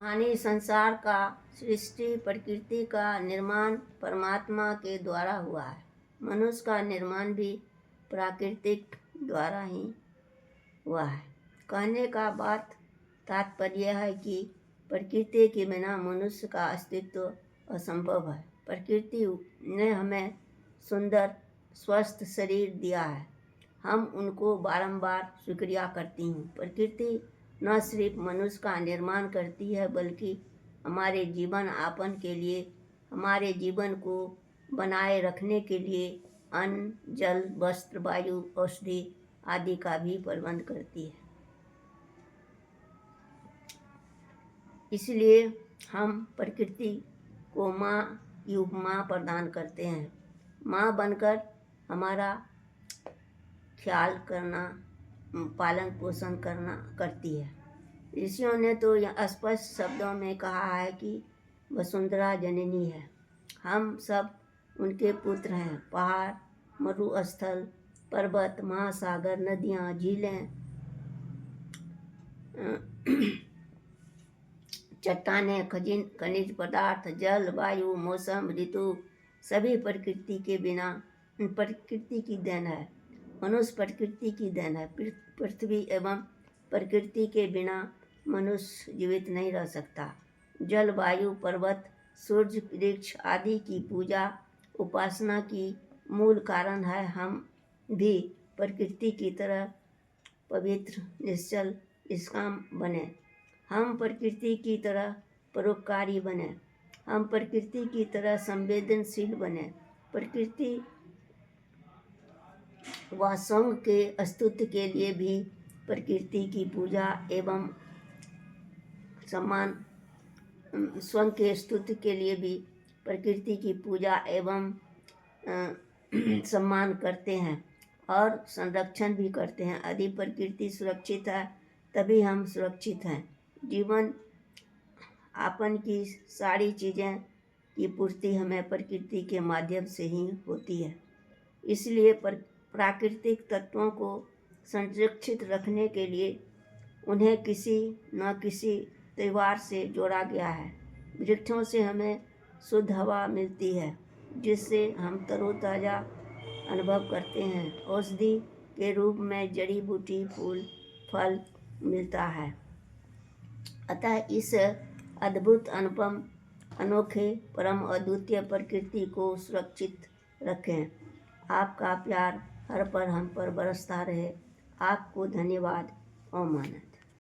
हानि संसार का सृष्टि प्रकृति का निर्माण परमात्मा के द्वारा हुआ है। मनुष्य का निर्माण भी प्राकृतिक द्वारा ही हुआ है। कहने का बात तात्पर्य है कि प्रकृति के बिना मनुष्य का अस्तित्व असंभव है। प्रकृति ने हमें सुंदर स्वस्थ शरीर दिया है। हम उनको बारंबार शुक्रिया करती हूँ। प्रकृति न सिर्फ मनुष्य का निर्माण करती है बल्कि हमारे जीवन यापन के लिए, हमारे जीवन को बनाए रखने के लिए अन्न, जल, वस्त्र, वायु, औषधि आदि का भी प्रबंध करती है। इसलिए हम प्रकृति को माँ की उपमा प्रदान करते हैं। माँ बनकर हमारा ख्याल करना, पालन पोषण करती है। ऋषियों ने तो यह स्पष्ट शब्दों में कहा है कि वसुंधरा जननी है। हम सब उनके पुत्र हैं। पहाड़, मरुस्थल, पर्वत, महासागर, नदियाँ, झीलें, चट्टानें, खनिज पदार्थ, जल, वायु, मौसम, ऋतु सभी प्रकृति की देन है। मनुष्य प्रकृति की देन है। पृथ्वी एवं प्रकृति के बिना मनुष्य जीवित नहीं रह सकता। जल, वायु, पर्वत, सूर्य, वृक्ष आदि की पूजा उपासना की मूल कारण है। हम भी प्रकृति की तरह पवित्र, निश्चल, निष्काम बने। हम प्रकृति की तरह परोपकारी बने। हम प्रकृति की तरह संवेदनशील बने। प्रकृति व संग के अस्तित्व के लिए भी प्रकृति की पूजा एवं सम्मान, स्वयं के स्तुति के लिए भी प्रकृति की पूजा एवं सम्मान करते हैं और संरक्षण भी करते हैं। यदि प्रकृति सुरक्षित है तभी हम सुरक्षित हैं। जीवन यापन की सारी चीज़ें की पूर्ति हमें प्रकृति के माध्यम से ही होती है। इसलिए प्राकृतिक तत्वों को संरक्षित रखने के लिए उन्हें किसी न किसी त्योहार से जोड़ा गया है। वृक्षों से हमें शुद्ध हवा मिलती है जिससे हम तरोताज़ा अनुभव करते हैं। औषधि के रूप में जड़ी बूटी, फूल, फल मिलता है। अतः इस अद्भुत, अनुपम, अनोखे, परम अद्वितीय प्रकृति को सुरक्षित रखें। आपका प्यार हर पर हम पर बरसता रहे। आपको धन्यवाद। ओम मानव।